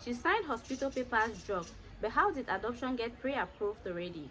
She signed hospital papers drop, but how did adoption get pre-approved already?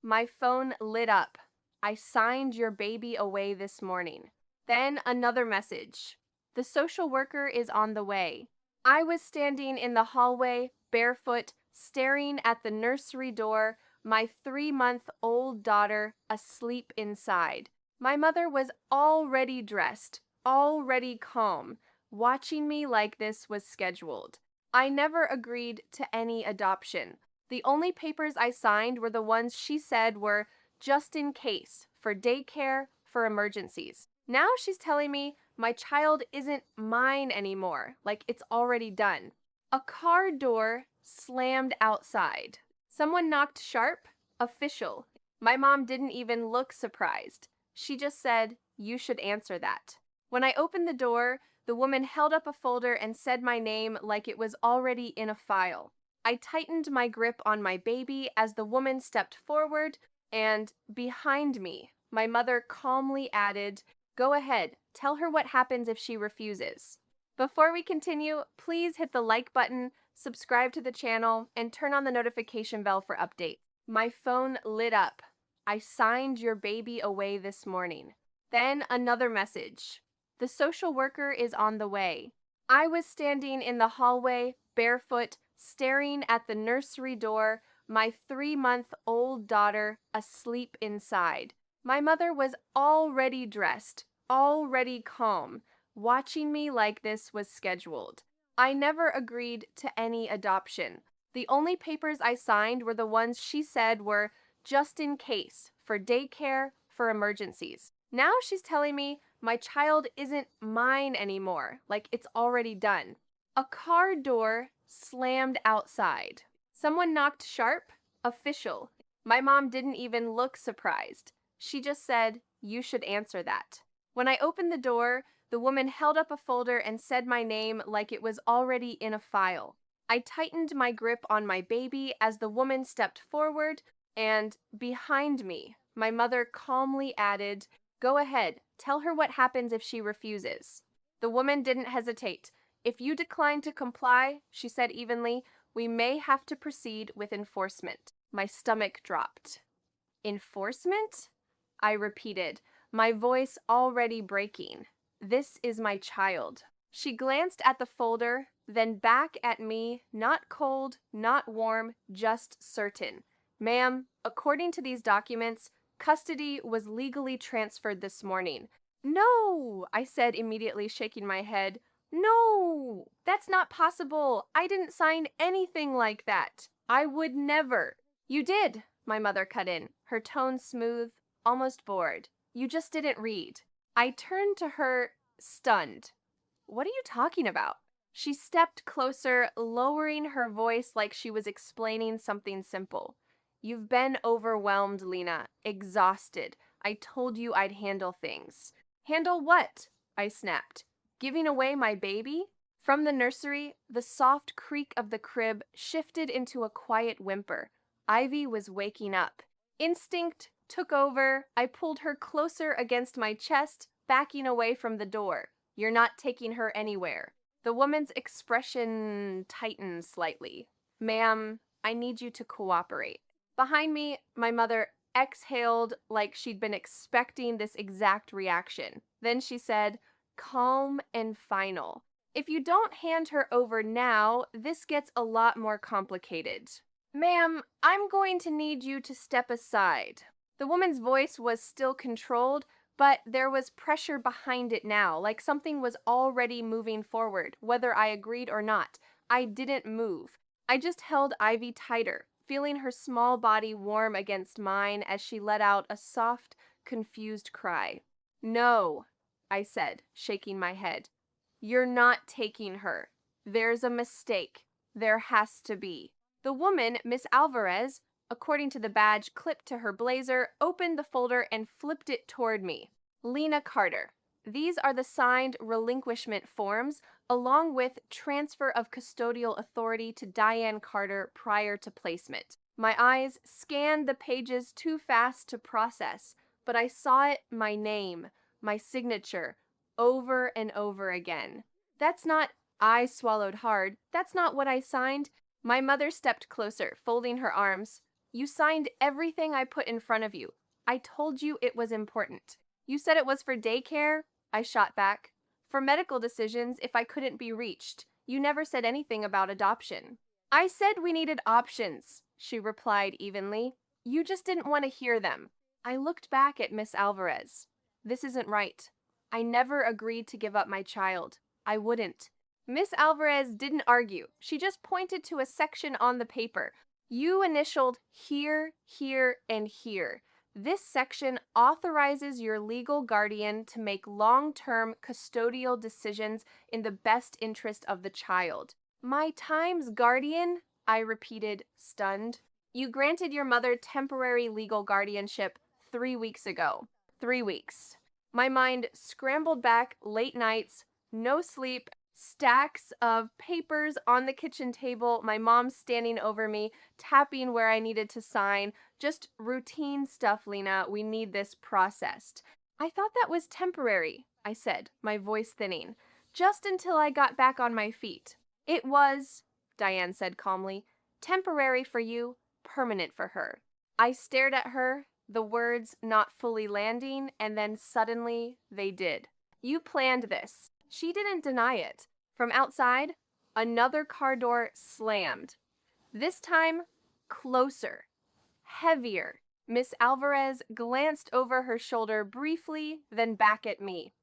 My phone lit up. I signed your baby away this morning. Then another message. The social worker is on the way. I was standing in the hallway, barefoot, staring at the nursery door, my 3-month-old daughter asleep inside. My mother was already dressed, already calm, watching me like this was scheduled. I never agreed to any adoption. The only papers I signed were the ones she said were just in case, for daycare, for emergencies. Now she's telling me my child isn't mine anymore, like it's already done. A car door slammed outside. Someone knocked sharp, official. My mom didn't even look surprised. She just said, "You should answer that." When I opened the door, the woman held up a folder and said my name like it was already in a file. I tightened my grip on my baby as the woman stepped forward, and behind me, my mother calmly added, "Go ahead, tell her what happens if she refuses." Before we continue, please hit the like button, subscribe to the channel, and turn on the notification bell for updates. My phone lit up. I signed your baby away this morning. Then another message. The social worker is on the way. I was standing in the hallway, barefoot, staring at the nursery door, my 3-month-old daughter asleep inside. My mother was already dressed, already calm, watching me like this was scheduled. I never agreed to any adoption. The only papers I signed were the ones she said were just in case, for daycare, for emergencies. Now she's telling me my child isn't mine anymore, like it's already done. A car door slammed outside. Someone knocked sharp, official. My mom didn't even look surprised. She just said, "You should answer that." When I opened the door, the woman held up a folder and said my name like it was already in a file. I tightened my grip on my baby as the woman stepped forward, and behind me, my mother calmly added, "Go ahead, tell her what happens if she refuses." The woman didn't hesitate. "If you decline to comply," she said evenly, "we may have to proceed with enforcement." My stomach dropped. Enforcement? I repeated, my voice already breaking. This is my child. She glanced at the folder, then back at me, not cold, not warm, just certain. "Ma'am, according to these documents, custody was legally transferred this morning." "No," I said immediately, shaking my head. "No, that's not possible. I didn't sign anything like that. I would never." "You did," my mother cut in, her tone smooth, almost bored. "You just didn't read." I turned to her, stunned. "What are you talking about?" She stepped closer, lowering her voice like she was explaining something simple. "You've been overwhelmed, Lena, exhausted. I told you I'd handle things." "Handle what?" I snapped. "Giving away my baby?" From the nursery, the soft creak of the crib shifted into a quiet whimper. Ivy was waking up. Instinct took over. I pulled her closer against my chest, backing away from the door. "You're not taking her anywhere." The woman's expression tightened slightly. "Ma'am, I need you to cooperate." Behind me, my mother exhaled like she'd been expecting this exact reaction. Then she said, calm and final, "If you don't hand her over now, this gets a lot more complicated. Ma'am, I'm going to need you to step aside." The woman's voice was still controlled, but there was pressure behind it now, like something was already moving forward, whether I agreed or not. I didn't move. I just held Ivy tighter, feeling her small body warm against mine as she let out a soft, confused cry. "No," I said, shaking my head. "You're not taking her. There's a mistake. There has to be." The woman, Miss Alvarez, according to the badge clipped to her blazer, opened the folder and flipped it toward me. "Lena Carter. These are the signed relinquishment forms, along with transfer of custodial authority to Diane Carter prior to placement." My eyes scanned the pages too fast to process, but I saw it, my name, my signature, over and over again. "That's not I swallowed hard. That's not what I signed. My mother stepped closer, folding her arms. You signed everything I put in front of you. I told you it was important. You said it was for daycare? I shot back. For medical decisions if I couldn't be reached. You never said anything about adoption. I said we needed options, she replied evenly. You just didn't want to hear them. I looked back at Miss Alvarez. This isn't right. I never agreed to give up my child. I wouldn't. Miss Alvarez didn't argue. She just pointed to a section on the paper. You initialed here, here, and here. This section authorizes your legal guardian to make long-term custodial decisions in the best interest of the child. My time's guardian? I repeated, stunned. You granted your mother temporary legal guardianship 3 weeks ago. 3 weeks. My mind scrambled back late nights, no sleep, stacks of papers on the kitchen table, my mom standing over me, tapping where I needed to sign. Just routine stuff, Lena. We need this processed. I thought that was temporary, I said, my voice thinning, just until I got back on my feet. It was, Diane said calmly, temporary for you, permanent for her. I stared at her, the words not fully landing, and then suddenly they did. You planned this. She didn't deny it. From outside, another car door slammed. This time, closer, heavier. Miss Alvarez glanced over her shoulder briefly, then back at me.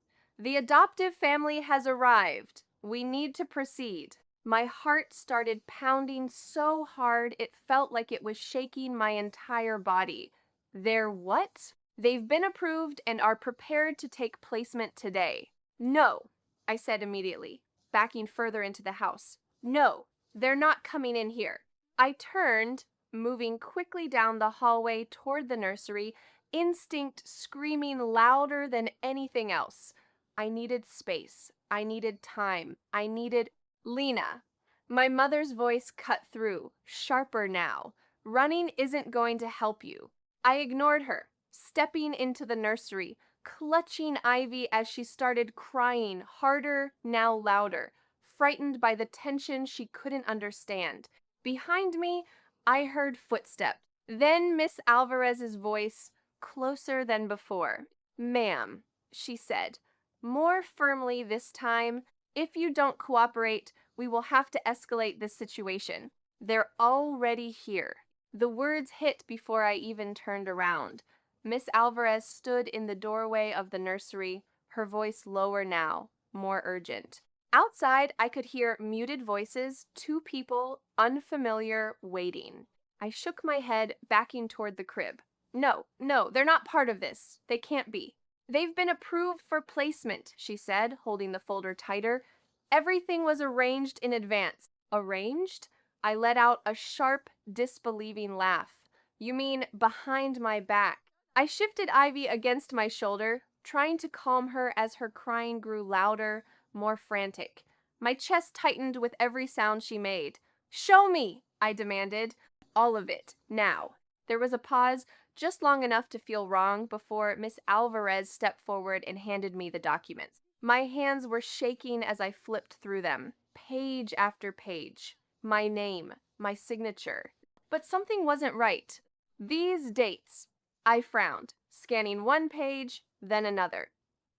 The adoptive family has arrived. We need to proceed. My heart started pounding so hard it felt like it was shaking my entire body. They're what? They've been approved and are prepared to take placement today. No, I said immediately, backing further into the house. No, they're not coming in here. I turned, moving quickly down the hallway toward the nursery, instinct screaming louder than anything else. I needed space. I needed time. I needed Lena. My mother's voice cut through, sharper now. Running isn't going to help you. I ignored her, stepping into the nursery, clutching Ivy as she started crying, harder, now louder, frightened by the tension she couldn't understand. Behind me, I heard footsteps. Then Miss Alvarez's voice, closer than before. Ma'am, she said, more firmly this time, if you don't cooperate, we will have to escalate this situation. They're already here. The words hit before I even turned around. Miss Alvarez stood in the doorway of the nursery, her voice lower now, more urgent. Outside, I could hear muted voices, 2 people, unfamiliar, waiting. I shook my head, backing toward the crib. No, they're not part of this. They can't be. They've been approved for placement, she said, holding the folder tighter. Everything was arranged in advance. Arranged? I let out a sharp, disbelieving laugh. You mean behind my back? I shifted Ivy against my shoulder, trying to calm her as her crying grew louder, more frantic. My chest tightened with every sound she made. Show me, I demanded. All of it, now. There was a pause, just long enough to feel wrong, before Miss Alvarez stepped forward and handed me the documents. My hands were shaking as I flipped through them, page after page. My name, my signature. But something wasn't right. These dates. I frowned, scanning one page, then another.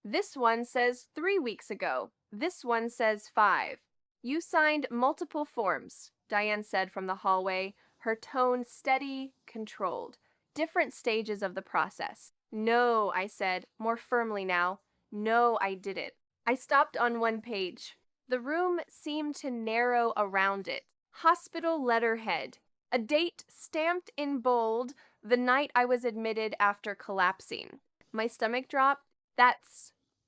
This one says 3 weeks ago. This one says 5. You signed multiple forms, Diane said from the hallway, her tone steady, controlled. Different stages of the process. No, I said, more firmly now. No, I didn't. I stopped on one page. The room seemed to narrow around it. Hospital letterhead. A date stamped in bold, the night I was admitted after collapsing. My stomach dropped.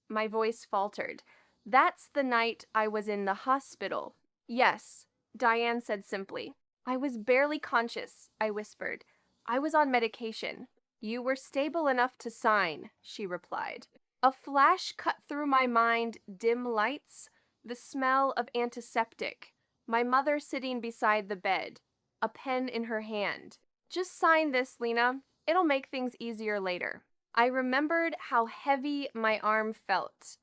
My voice faltered. That's the night I was in the hospital. Yes, Diane said simply. I was barely conscious, I whispered. I was on medication. You were stable enough to sign, she replied. A flash cut through my mind, dim lights, the smell of antiseptic, my mother sitting beside the bed, a pen in her hand. Just sign this, Lena. It'll make things easier later. I remembered how heavy my arm felt,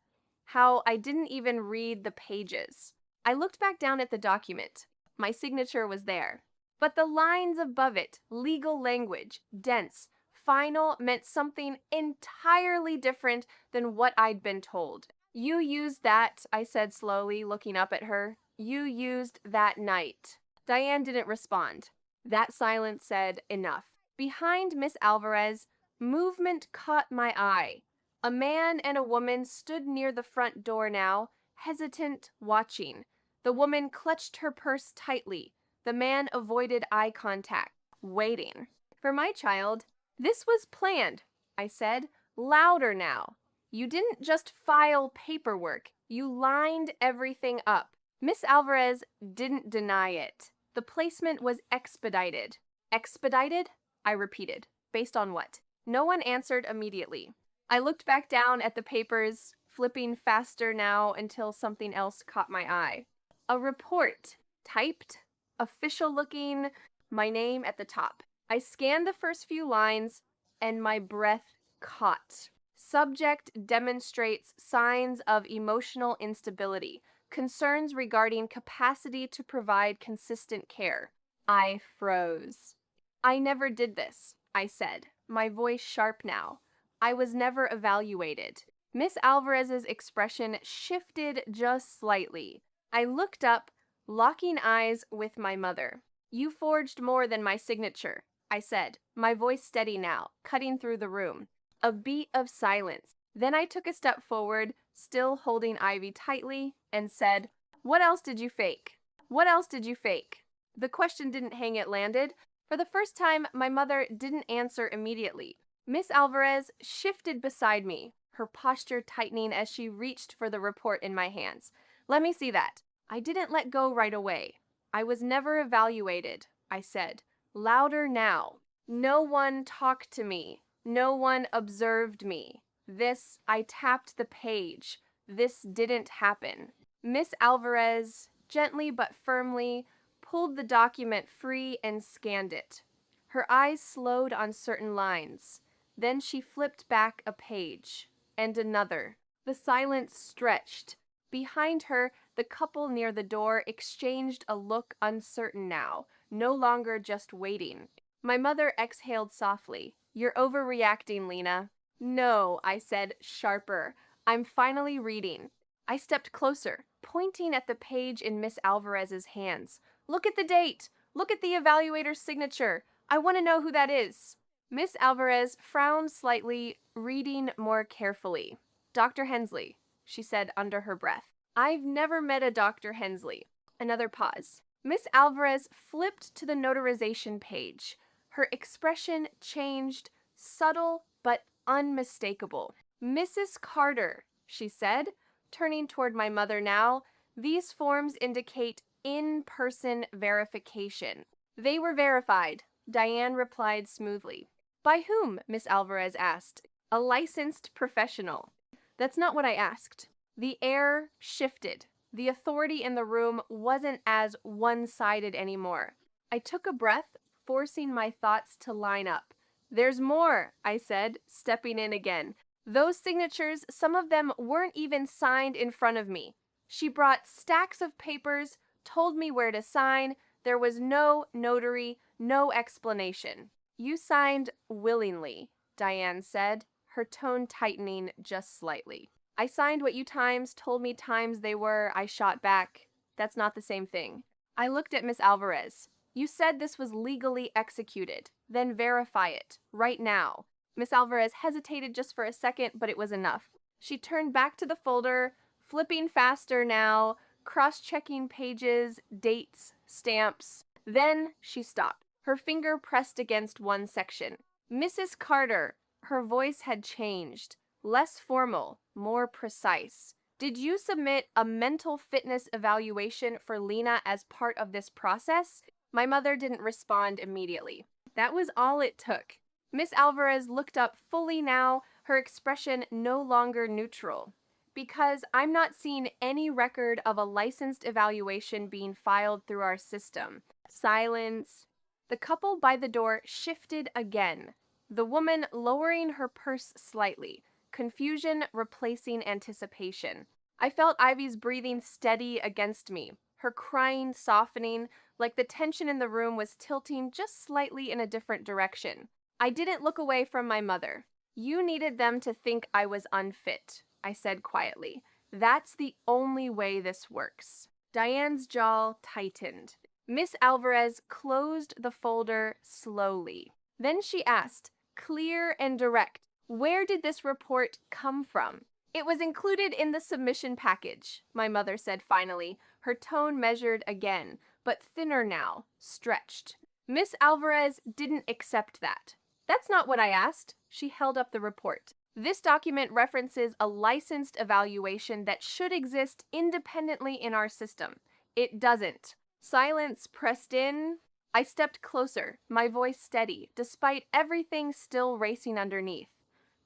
how I didn't even read the pages. I looked back down at the document. My signature was there. But the lines above it, legal language, dense, final, meant something entirely different than what I'd been told. You used that, I said slowly, looking up at her. You used that night. Diane didn't respond. That silence said enough. Behind Miss Alvarez, movement caught my eye. A man and a woman stood near the front door now, hesitant, watching. The woman clutched her purse tightly. The man avoided eye contact, waiting. For my child, this was planned, I said, louder now. You didn't just file paperwork, you lined everything up. Miss Alvarez didn't deny it. The placement was expedited. Expedited? I repeated. Based on what? No one answered immediately. I looked back down at the papers, flipping faster now until something else caught my eye. A report, typed, official looking, my name at the top. I scanned the first few lines, and my breath caught. Subject demonstrates signs of emotional instability, concerns regarding capacity to provide consistent care. I froze. I never did this, I said, my voice sharp now. I was never evaluated. Miss Alvarez's expression shifted just slightly. I looked up, locking eyes with my mother. You forged more than my signature, I said, my voice steady now, cutting through the room. A beat of silence. Then I took a step forward, still holding Ivy tightly, and said, "What else did you fake? What else did you fake?" The question didn't hang, it landed. For the first time, my mother didn't answer immediately. Miss Alvarez shifted beside me, her posture tightening as she reached for the report in my hands. "Let me see that." I didn't let go right away. "I was never evaluated," I said, louder now. "No one talked to me. No one observed me. This, I tapped the page. This didn't happen." Miss Alvarez, gently but firmly, pulled the document free and scanned it. Her eyes slowed on certain lines. Then she flipped back a page, and another. The silence stretched. Behind her, the couple near the door exchanged a look uncertain now, no longer just waiting. My mother exhaled softly. "You're overreacting, Lena." "No," I said, sharper. "I'm finally reading." I stepped closer, pointing at the page in Miss Alvarez's hands. "Look at the date. Look at the evaluator's signature. I want to know who that is." Miss Alvarez frowned slightly, reading more carefully. "Dr. Hensley," she said under her breath. "I've never met a Dr. Hensley." Another pause. Miss Alvarez flipped to the notarization page. Her expression changed, subtle but unmistakable. "Mrs. Carter," she said, turning toward my mother now, "these forms indicate in-person verification." "They were verified," Diane replied smoothly. "By whom?" Miss Alvarez asked. "A licensed professional." "That's not what I asked." The air shifted. The authority in the room wasn't as one-sided anymore. I took a breath, forcing my thoughts to line up. "There's more," I said, stepping in again. "Those signatures, some of them weren't even signed in front of me." She brought stacks of papers, told me where to sign. There was no notary, no explanation. "You signed willingly," Diane said, her tone tightening just slightly. "I signed what you times told me times they were," I shot back. "That's not the same thing." I looked at Miss Alvarez. "You said this was legally executed. Then verify it, right now." Miss Alvarez hesitated just for a second, but it was enough. She turned back to the folder, flipping faster now, cross-checking pages, dates, stamps. Then she stopped. Her finger pressed against one section. "Mrs. Carter," her voice had changed. Less formal, more precise. "Did you submit a mental fitness evaluation for Lena as part of this process?" My mother didn't respond immediately. That was all it took. Miss Alvarez looked up fully now, her expression no longer neutral. "Because I'm not seeing any record of a licensed evaluation being filed through our system." Silence. The couple by the door shifted again, the woman lowering her purse slightly, confusion replacing anticipation. I felt Ivy's breathing steady against me, her crying softening, like the tension in the room was tilting just slightly in a different direction. I didn't look away from my mother. You needed them to think I was unfit, I said quietly. That's the only way this works. Diane's jaw tightened. Miss Alvarez closed the folder slowly. Then she asked, clear and direct, where did this report come from? It was included in the submission package, my mother said finally, her tone measured again, but thinner now, stretched. Miss Alvarez didn't accept that. That's not what I asked. She held up the report. This document references a licensed evaluation that should exist independently in our system. It doesn't. Silence pressed in. I stepped closer, my voice steady, despite everything still racing underneath.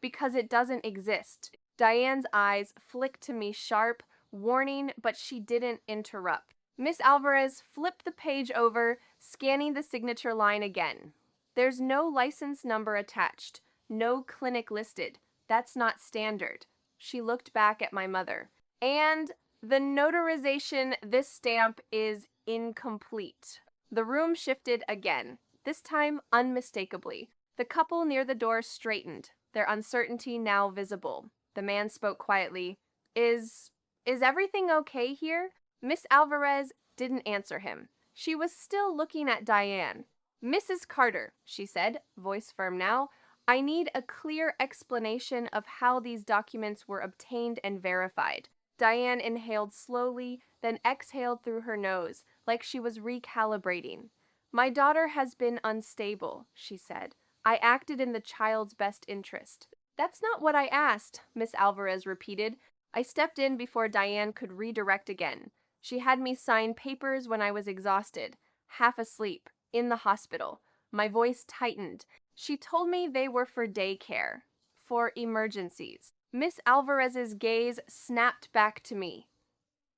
Because it doesn't exist. Diane's eyes flicked to me sharp, warning, but she didn't interrupt. Miss Alvarez flipped the page over, scanning the signature line again. There's no license number attached, no clinic listed. That's not standard. She looked back at my mother. And the notarization, this stamp is incomplete. The room shifted again, this time unmistakably. The couple near the door straightened, their uncertainty now visible. The man spoke quietly. Is everything okay here? Miss Alvarez didn't answer him. She was still looking at Diane. Mrs. Carter, she said, voice firm now, I need a clear explanation of how these documents were obtained and verified. Diane inhaled slowly, then exhaled through her nose, like she was recalibrating. My daughter has been unstable, she said. I acted in the child's best interest. That's not what I asked, Miss Alvarez repeated. I stepped in before Diane could redirect again. She had me sign papers when I was exhausted, half asleep, in the hospital. My voice tightened. She told me they were for daycare, for emergencies. Miss Alvarez's gaze snapped back to me.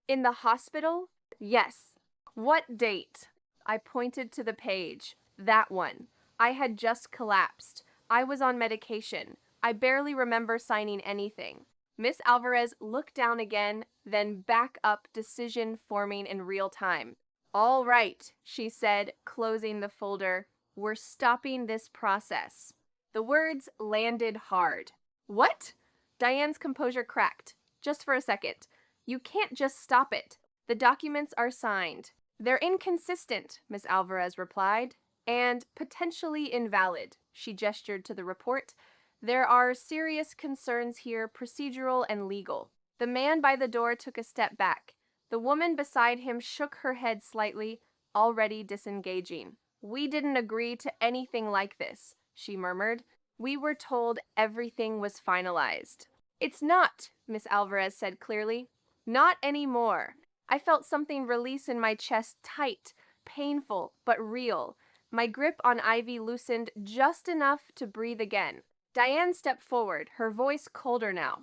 In the hospital? Yes. What date? I pointed to the page. That one. I had just collapsed. I was on medication. I barely remember signing anything. Miss Alvarez looked down again, then back up, decision forming in real time. All right, she said, closing the folder. We're stopping this process. The words landed hard. What? Diane's composure cracked. Just for a second. You can't just stop it. The documents are signed. They're inconsistent, Miss Alvarez replied, and potentially invalid. She gestured to the report. There are serious concerns here, procedural and legal. The man by the door took a step back. The woman beside him shook her head slightly, already disengaging. We didn't agree to anything like this, she murmured. We were told everything was finalized. It's not, Miss Alvarez said clearly. Not anymore. I felt something release in my chest, tight, painful, but real. My grip on Ivy loosened just enough to breathe again. Diane stepped forward, her voice colder now.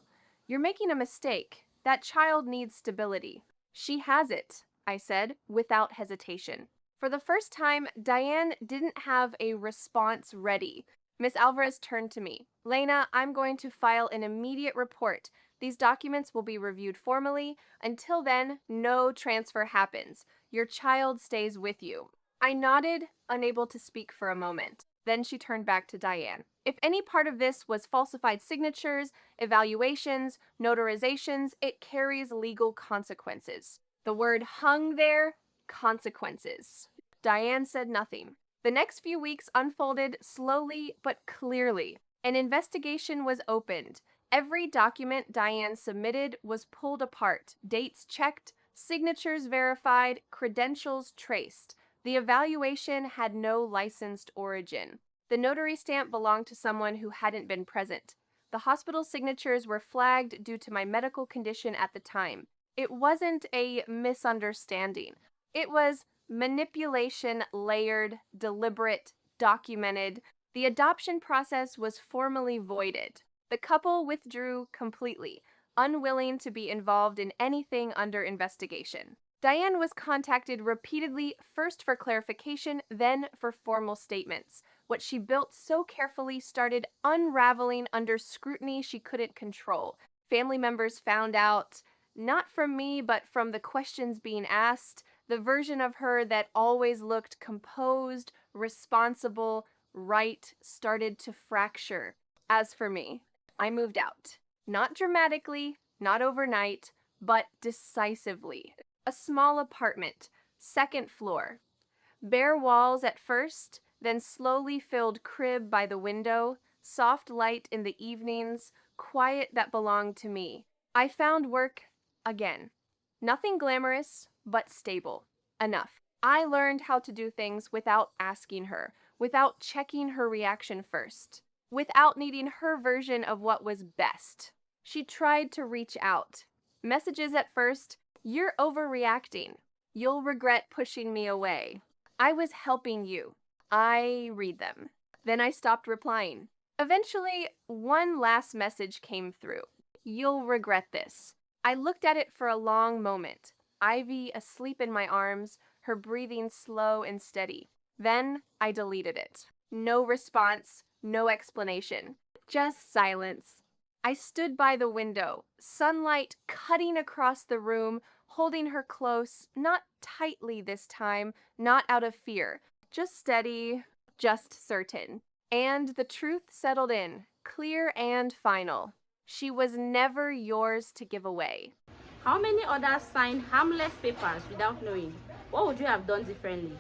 You're making a mistake. That child needs stability. She has it, I said, without hesitation. For the first time, Diane didn't have a response ready. Miss Alvarez turned to me. Lena, I'm going to file an immediate report. These documents will be reviewed formally. Until then, no transfer happens. Your child stays with you. I nodded, unable to speak for a moment. Then she turned back to Diane. If any part of this was falsified signatures, evaluations, notarizations, it carries legal consequences. The word hung there, consequences. Diane said nothing. The next few weeks unfolded slowly but clearly. An investigation was opened. Every document Diane submitted was pulled apart, dates checked, signatures verified, credentials traced. The evaluation had no licensed origin. The notary stamp belonged to someone who hadn't been present. The hospital signatures were flagged due to my medical condition at the time. It wasn't a misunderstanding. It was manipulation, layered, deliberate, documented. The adoption process was formally voided. The couple withdrew completely, unwilling to be involved in anything under investigation. Diane was contacted repeatedly, first for clarification, then for formal statements. What she built so carefully started unraveling under scrutiny she couldn't control. Family members found out. Not from me, but from the questions being asked, the version of her that always looked composed, responsible, right, started to fracture. As for me, I moved out. Not dramatically, not overnight, but decisively. A small apartment, second floor. Bare walls at first, then slowly filled crib by the window, soft light in the evenings, quiet that belonged to me. I found work again. Nothing glamorous, but stable. Enough. I learned how to do things without asking her, without checking her reaction first, without needing her version of what was best. She tried to reach out. Messages at first, "You're overreacting. You'll regret pushing me away. I was helping you." I read them. Then I stopped replying. Eventually, one last message came through. "You'll regret this." I looked at it for a long moment. Ivy asleep in my arms, her breathing slow and steady. Then I deleted it. No response, no explanation. Just silence. I stood by the window, sunlight cutting across the room, holding her close, not tightly this time, not out of fear, just steady, just certain. And the truth settled in, clear and final. She was never yours to give away. How many others signed harmless papers without knowing? What would you have done differently?